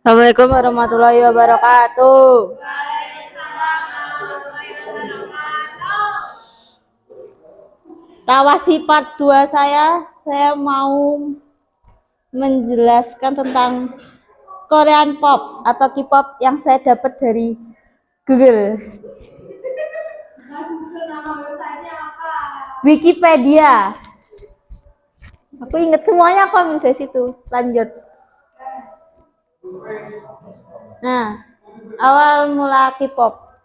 Assalamualaikum warahmatullahi wabarakatuh. Tawasi part 2 saya mau menjelaskan tentang Korean pop atau K-pop yang saya dapat dari Google. Wikipedia. Aku inget semuanya, aku ambil dari situ. Lanjut. Nah, awal mula K-pop.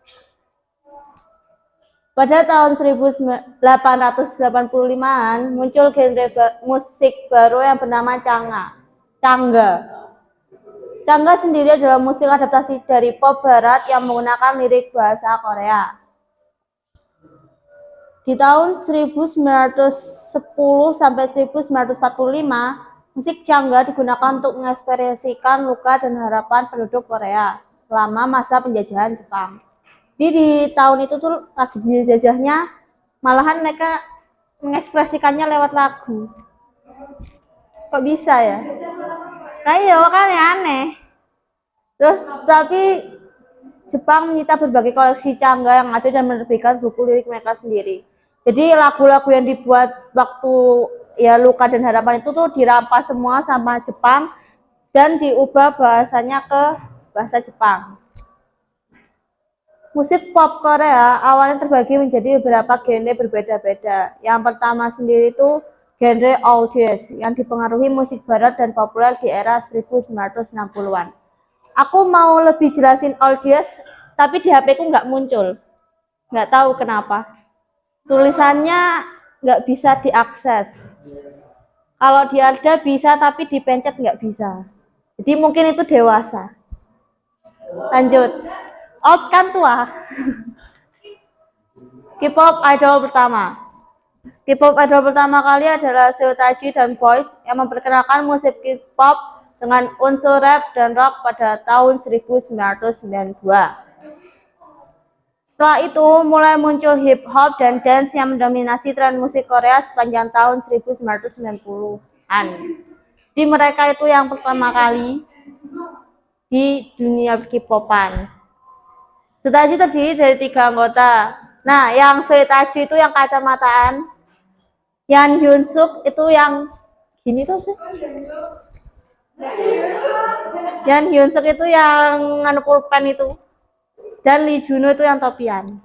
Pada tahun 1885-an muncul genre musik baru yang bernama Changga. Changga sendiri adalah musik adaptasi dari pop barat yang menggunakan lirik bahasa Korea. Di tahun 1910 sampai 1945, musik Changga digunakan untuk mengekspresikan luka dan harapan penduduk Korea selama masa penjajahan Jepang. Jadi di tahun itu tuh lagi dijajahnya, malahan mereka mengekspresikannya lewat lagu. Kok bisa ya? Nah iya kan ya, aneh. Terus tapi Jepang menyita berbagai koleksi Changga yang ada dan menerbitkan buku lirik mereka sendiri. Jadi lagu-lagu yang dibuat waktu ya luka dan harapan itu tuh dirampas semua sama Jepang dan diubah bahasanya ke bahasa Jepang. Musik pop Korea awalnya terbagi menjadi beberapa genre berbeda-beda. Yang pertama sendiri itu genre oldies yang dipengaruhi musik barat dan populer di era 1960-an. Aku mau lebih jelasin oldies, tapi di HP ku nggak muncul. Nggak tahu kenapa. Tulisannya nggak bisa diakses. Kalau dia ada bisa, tapi dipencet nggak bisa. Jadi mungkin itu dewasa. Lanjut. Old kan tua. K-pop idol pertama. K-pop idol pertama kali adalah Seo Taiji dan Boyz yang memperkenalkan musik K-pop dengan unsur rap dan rock pada tahun 1992. Setelah itu mulai muncul hip hop dan dance yang mendominasi tren musik Korea sepanjang tahun 1990-an. Di mereka itu yang pertama kali di dunia K-popan. Seo Taiji terdiri dari 3 anggota. Nah, yang Seo Taiji itu yang kacamataan. Yang Hyun Suk itu yang gini tuh sih. Yang Hyun Suk itu yang anu pulpen itu. Dan Lee Juno itu yang topian.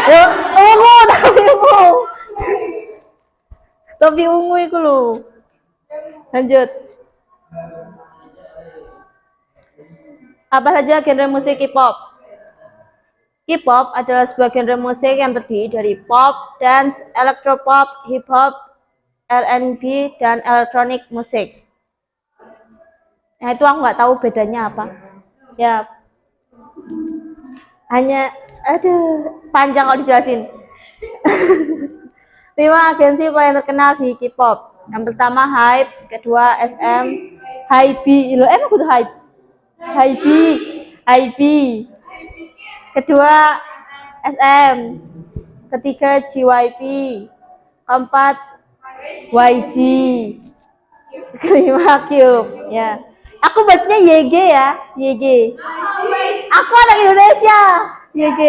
Yo, ungu, topi ungu. Topi ungu itu loh. Lanjut. Apa saja genre musik K-pop? K-pop adalah sebuah genre musik yang terdiri dari pop, dance, electropop, hip hop, R&B, dan electronic musik. Nah itu aku nggak tahu bedanya apa. Ya, hanya, aduh, panjang kalau dijelasin. 5 agensi paling terkenal di K-pop. Yang pertama HYBE, kedua SM, HYBE, lo emang udah HYBE. HYBE, kedua SM, ketiga JYP, keempat YG, kelima Cube. Ya, aku bacanya YG ya, YG. Aku anak Indonesia, YG.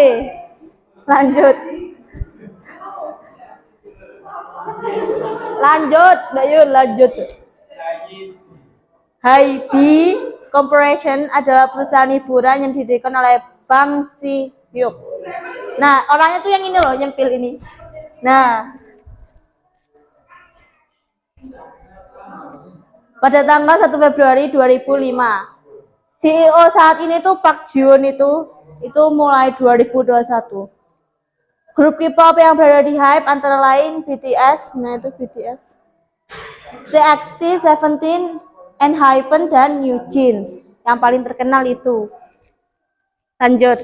Lanjut, Bayun, lanjut. HYBE Corporation adalah perusahaan hiburan yang didirikan oleh Bang Si-hyuk. Nah, orangnya tuh yang ini loh, nyempil ini. Nah, pada tanggal 1 Februari 2005, CEO saat ini tuh Park Ji-won itu mulai 2021. Grup K-pop yang berada di HYBE antara lain BTS, nah itu BTS, TXT, Seventeen, ENHYPEN, dan New Jeans. Yang paling terkenal itu. Lanjut.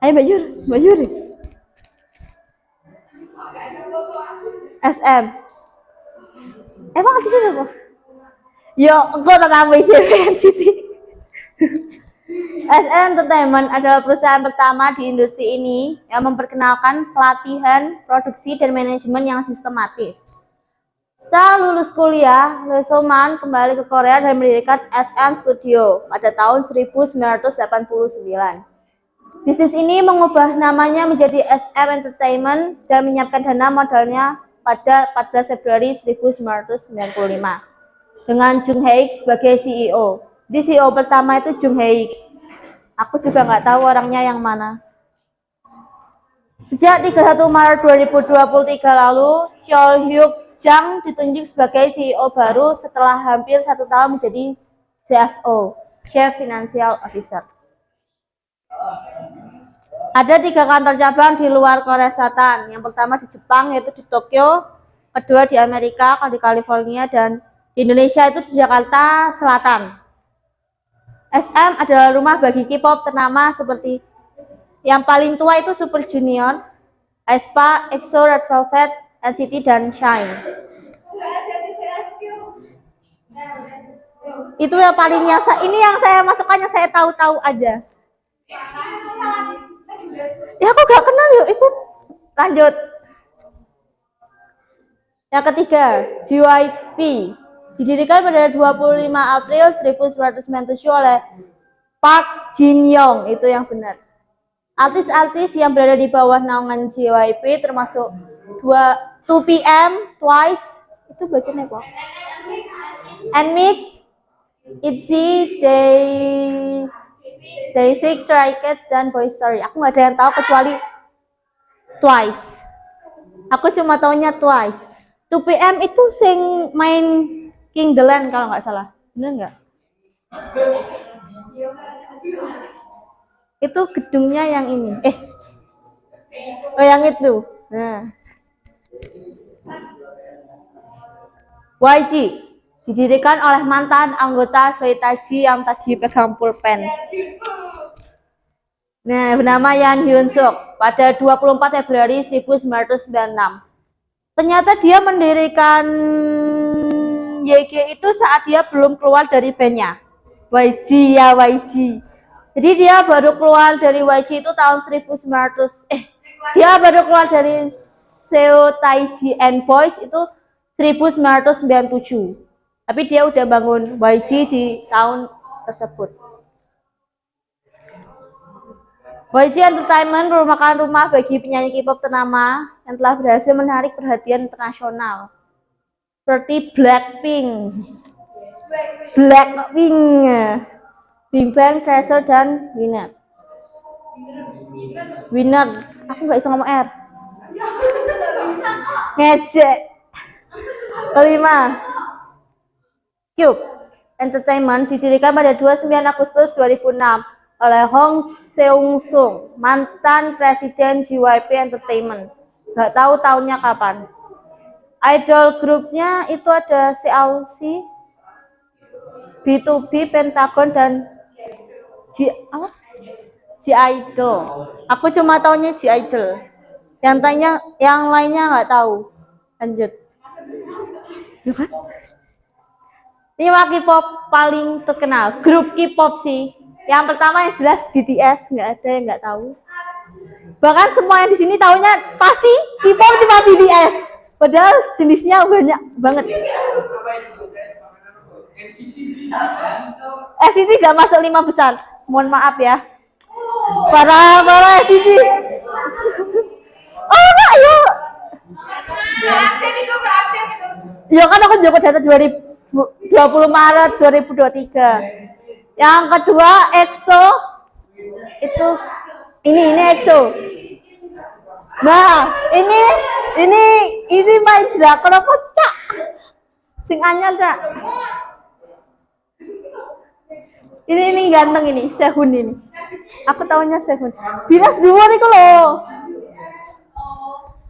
Ayo Bayur. SM. Emang itu apa? Yo, engkau tak tambah JPN City. SM Entertainment adalah perusahaan pertama di industri ini yang memperkenalkan pelatihan, produksi, dan manajemen yang sistematis. Setelah lulus kuliah, Lee So-man kembali ke Korea dan mendirikan SM Studio pada tahun 1989. Bisnis ini mengubah namanya menjadi SM Entertainment dan menyiapkan dana modalnya pada 14 Februari 1995 dengan Jung Hae-ik sebagai CEO. Di CEO pertama itu Jung Hae-ik. Aku juga nggak tahu orangnya yang mana. Sejak 31 Maret 2023 lalu, Chol Hyuk Jang ditunjuk sebagai CEO baru setelah hampir 1 tahun menjadi CFO, Chief Financial Officer. Ada 3 kantor cabang di luar Korea Selatan. Yang pertama di Jepang, yaitu di Tokyo. Kedua di Amerika, di California, dan di Indonesia itu di Jakarta Selatan. SM adalah rumah bagi K-pop ternama seperti yang paling tua itu Super Junior, aespa, EXO, Red Velvet, NCT, dan Shine. Itu yang paling ini yang saya masukkan yang saya tahu-tahu aja. Ya aku gak kenal yuk, ikut lanjut. Yang ketiga, JYP. Didirikan pada 25 April 1997 oleh Park Jin Young, itu yang benar. Artis-artis yang berada di bawah naungan JYP termasuk 2PM, Twice, itu bacanya apa? NMIXX, ITZY, Day6, Stray Kids, dan Boy Story. Aku nggak ada yang tahu kecuali Twice. Aku cuma taunya Twice. 2PM itu sing main King The Land kalau nggak salah, bener nggak? Itu gedungnya yang ini, oh yang itu. Nah, YG didirikan oleh mantan anggota Seo Taiji yang tadi pegang pulpen. Nah, bernama Yan Hyun Suk pada 24 Februari 1996. Ternyata dia mendirikan YG itu saat dia belum keluar dari bandnya. YG ya, YG. Jadi dia baru keluar dari YG itu tahun 1900. Dia baru keluar dari Seo Taiji and Boys itu 1997. Tapi dia udah bangun YG di tahun tersebut. YG Entertainment merupakan rumah bagi penyanyi K-pop ternama yang telah berhasil menarik perhatian internasional. Seperti Blackpink, Big Bang, Treasure, dan Winner. Aku nggak bisa ngomong R. Ngecek. Kelima, Cube Entertainment didirikan pada 29 Agustus 2006 oleh Hong Seung-sung, mantan presiden JYP Entertainment. Nggak tahu tahunnya kapan. Idol grupnya itu ada CLC, B2B, Pentagon, dan G-Idol. Aku cuma taunya G-Idol. Yang lainnya nggak tahu. Lanjut. Ini K-pop paling terkenal. Grup K-pop sih. Yang pertama yang jelas BTS, nggak ada yang nggak tahu. Bahkan semua yang di sini tahunya pasti K-pop cuma BTS. Padahal jenisnya banyak banget. NCT nggak masuk 5 besar. Mohon maaf ya. Para NCT. Oh enggak, yuk. Ya kan aku juga data 2020 Maret 2023. Yang kedua EXO itu ini EXO. Nah, ini main drakor apa, Cak? Sing anyar, Cak. Ini ganteng ini, Sehun ini. Aku tahunya Sehun. Binas Duo itu loh.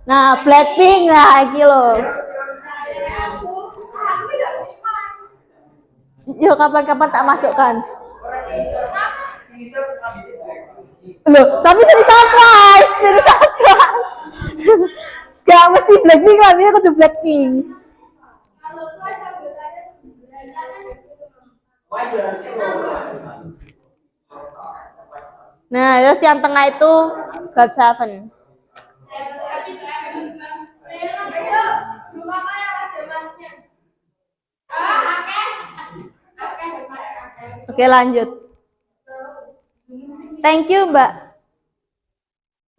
Nah, Blackpink lagi loh. Yuk kapan-kapan tak masukkan. Loh, tapi seriusan Twice. Gak mesti Blackpink lah, ini aku tuh Blackpink. Nah, terus yang tengah itu GOT7. Oke, lanjut. Thank you, Mbak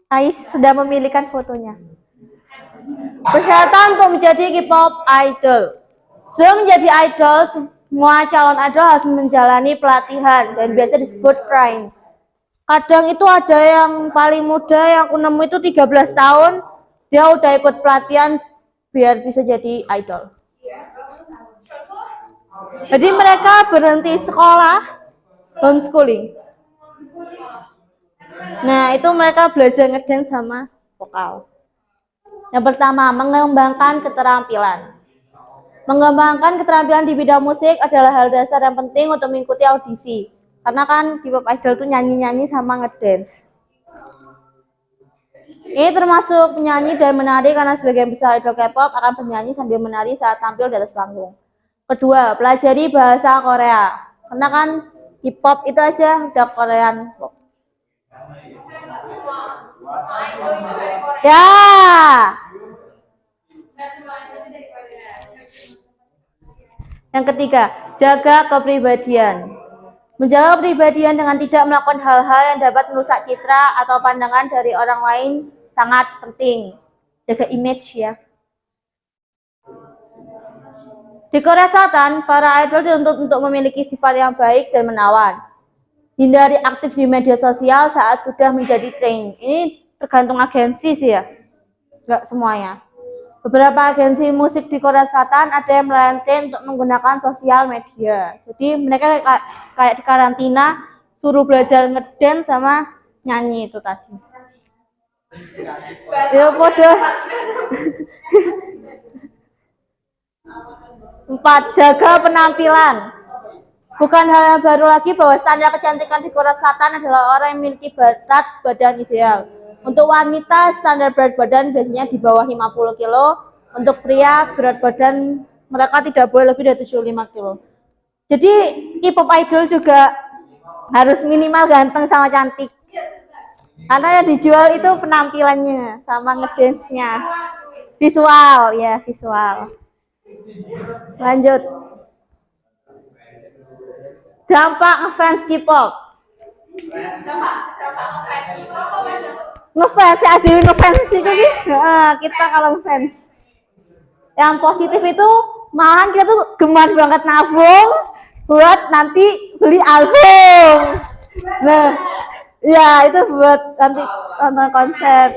Ais sudah memilihkan fotonya. Persyaratan untuk menjadi K-pop idol. Sebelum menjadi idol, semua calon idol harus menjalani pelatihan dan biasa disebut training. Kadang itu ada yang paling muda yang aku nemu itu 13 tahun, dia udah ikut pelatihan biar bisa jadi idol. Jadi mereka berhenti sekolah, homeschooling. Nah, itu mereka belajar ngedance sama vokal. Yang pertama, mengembangkan keterampilan. Mengembangkan keterampilan di bidang musik adalah hal dasar yang penting untuk mengikuti audisi. Karena kan K-pop idol itu nyanyi-nyanyi sama ngedance. Ini termasuk penyanyi dan menari karena sebagian besar idol K-pop akan bernyanyi sambil menari saat tampil di atas panggung. Kedua, pelajari bahasa Korea. Karena kan K-pop itu aja udah Korean pop. Ya. Yang ketiga, jaga kepribadian. Menjaga kepribadian dengan tidak melakukan hal-hal yang dapat merusak citra atau pandangan dari orang lain sangat penting. Jaga image ya. Di Korea Selatan, para idol dituntut untuk memiliki sifat yang baik dan menawan. Hindari aktif di media sosial saat sudah menjadi trainee. Ini tergantung agensi sih ya, nggak semuanya. Beberapa agensi musik di Korea Selatan ada yang melarang untuk menggunakan sosial media. Jadi mereka kayak di karantina, suruh belajar ngedance sama nyanyi itu tadi. Ya bodoh. 4. Jaga penampilan. Bukan hal yang baru lagi bahwa standar kecantikan di Korea Selatan adalah orang yang memiliki berat badan ideal. Untuk wanita, standar berat badan biasanya di bawah 50 kilo. Untuk pria, berat badan mereka tidak boleh lebih dari 75 kilo. Jadi, K-pop idol juga harus minimal ganteng sama cantik. Karena yang dijual itu penampilannya sama ngedance-nya. Visual, ya visual. Lanjut. Dampak ngefans K-pop. Ngefans ya, ada ngefans sih kita kalau ngefans. Yang positif itu malahan kita tuh gemar banget nabung buat nanti beli album. Nah, ya itu buat nanti nonton konser.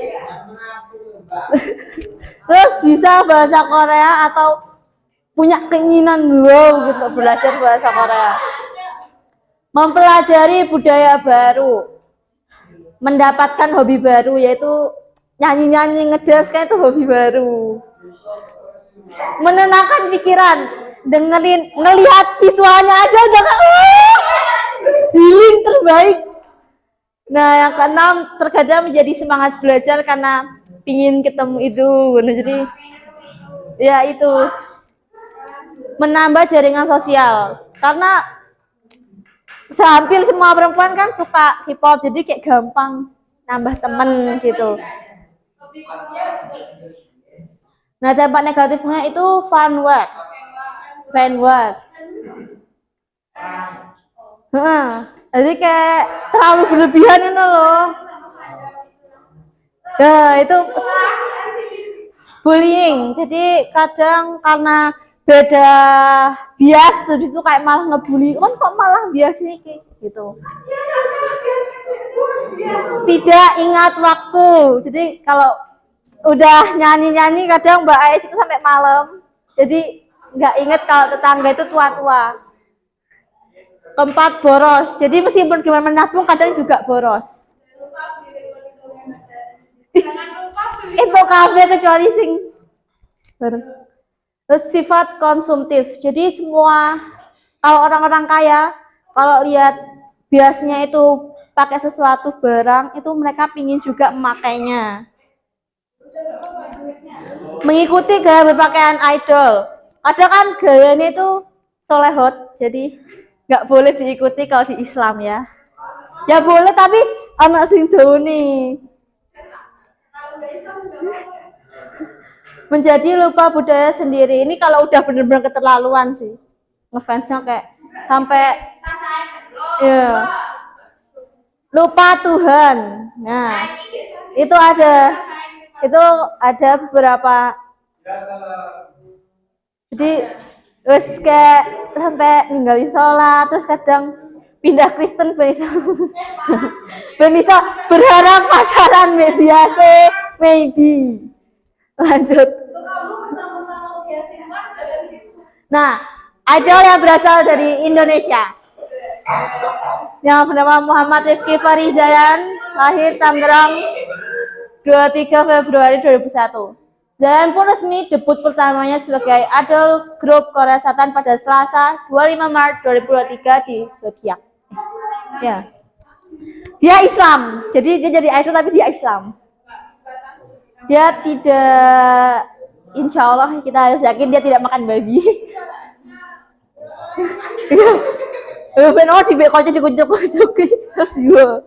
Terus bisa bahasa Korea atau punya keinginan gitu belajar bahasa Korea. Mempelajari budaya baru, mendapatkan hobi baru yaitu nyanyi-nyanyi ngedance kan itu hobi baru. Menenangkan pikiran, ngelihat visualnya aja udah healing terbaik. Nah, yang keenam terkadang menjadi semangat belajar karena pingin ketemu itu. Nah, jadi ya itu menambah jaringan sosial karena hampir semua perempuan kan suka K-pop, jadi kayak gampang nambah temen gitu. Nah, dampak negatifnya itu fan work. Jadi kayak terlalu berlebihan itu loh. Nah, itu bullying. Jadi kadang karena beda bias, habis itu kayak malah ngebully. Kan kok malah bias ini gitu. Tidak ingat waktu. Jadi kalau udah nyanyi-nyanyi kadang Mbak Ais itu sampai malam. Jadi nggak inget kalau tetangga itu tua-tua. Keempat, boros. Jadi meskipun gimana menabung kadang juga boros. Itu kafe kecuali sing. Terus sifat konsumtif. Jadi semua kalau orang-orang kaya kalau lihat biasanya itu pakai sesuatu barang itu mereka pingin juga memakainya. Mengikuti gaya berpakaian idol. Ada kan gayanya itu solehot, jadi nggak boleh diikuti kalau di Islam ya. Ya boleh tapi anak sing nih. Menjadi lupa budaya sendiri. Ini kalau udah bener-bener keterlaluan sih. Ngefansnya kayak sampai ya lupa Tuhan. Nah, itu ada beberapa. Jadi terus kayak sampai ninggalin sholat, terus kadang pindah Kristen bisa berharap pacaran biasa maybe. Lanjut. Nah, idol yang berasal dari Indonesia yang bernama Muhammad Rifki Farizayan, lahir Tangerang 23 Februari 2001. Zayan pun resmi debut pertamanya sebagai idol grup Korea Selatan pada Selasa 25 Maret 2023 di Zodiac. Ya. Dia Islam, jadi dia jadi idol tapi dia Islam. Dia tidak, insya Allah kita harus yakin dia tidak makan babi. Benar di bekonya dikucuk-kucuk terus juga.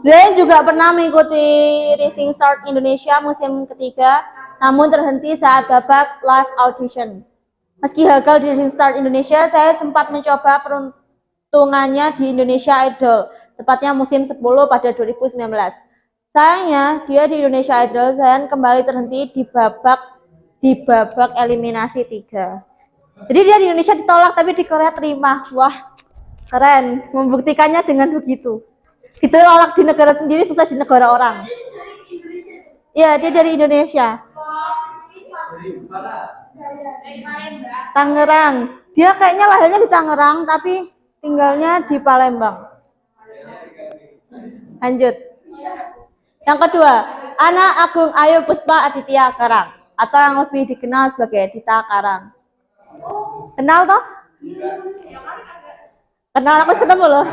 Zayn juga pernah mengikuti Rising Star Indonesia musim ketiga, namun terhenti saat babak live audition. Meski gagal di Rising Star Indonesia, saya sempat mencoba peruntungannya di Indonesia Idol, tepatnya musim 10 pada 2019. Sayangnya, dia di Indonesia Idol, Zayn kembali terhenti di babak eliminasi 3. Jadi dia di Indonesia ditolak, tapi di Korea terima. Wah, keren. Membuktikannya dengan begitu. Kita tolak di negara sendiri, susah di negara orang. Iya, dia dari Indonesia. Tangerang. Dia kayaknya lahirnya di Tangerang, tapi tinggalnya di Palembang. Lanjut. Yang kedua, Ana Agung Ayu Puspa Aditya Karang, atau yang lebih dikenal sebagai Dita Karang. Kenal toh? Kenal, aku ketemu loh.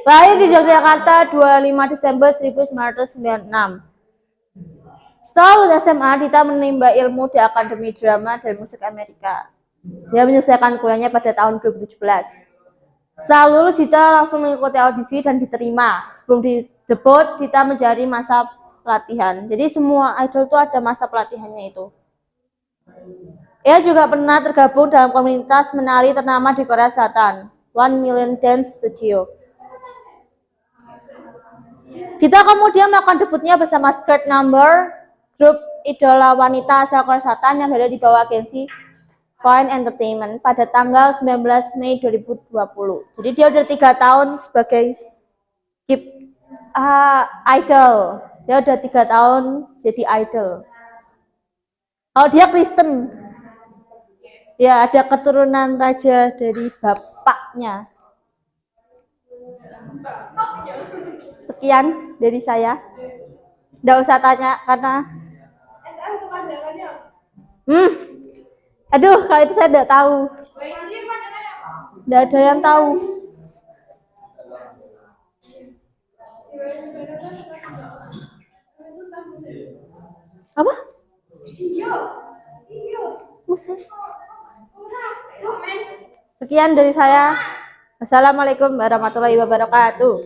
Lahir di Yogyakarta 25 Desember 1996. Setelah lulus SMA, Dita menimba ilmu di Akademi Drama dan Musik Amerika. Dia menyelesaikan kuliahnya pada tahun 2017. Setelah lulus, Dita langsung mengikuti audisi dan diterima. Sebelum debut, Dita menjalani masa pelatihan. Jadi semua idol itu ada masa pelatihannya itu. Ia juga pernah tergabung dalam komunitas menari ternama di Korea Selatan, 1 Million Dance Studio. Dita kemudian melakukan debutnya bersama Skirt Number, grup idola wanita asal Korea Selatan yang berada di bawah agensi Fine Entertainment pada tanggal 19 Mei 2020. Jadi dia udah 3 tahun sebagai idol. Dia udah 3 tahun jadi idol. Oh, dia Kristen. Ya, ada keturunan raja dari bapaknya. Sekian dari saya. Nggak usah tanya karena aduh, kalau itu saya nggak tahu. Nggak ada yang tahu. Apa? Sekian dari saya. Wassalamualaikum warahmatullahi wabarakatuh.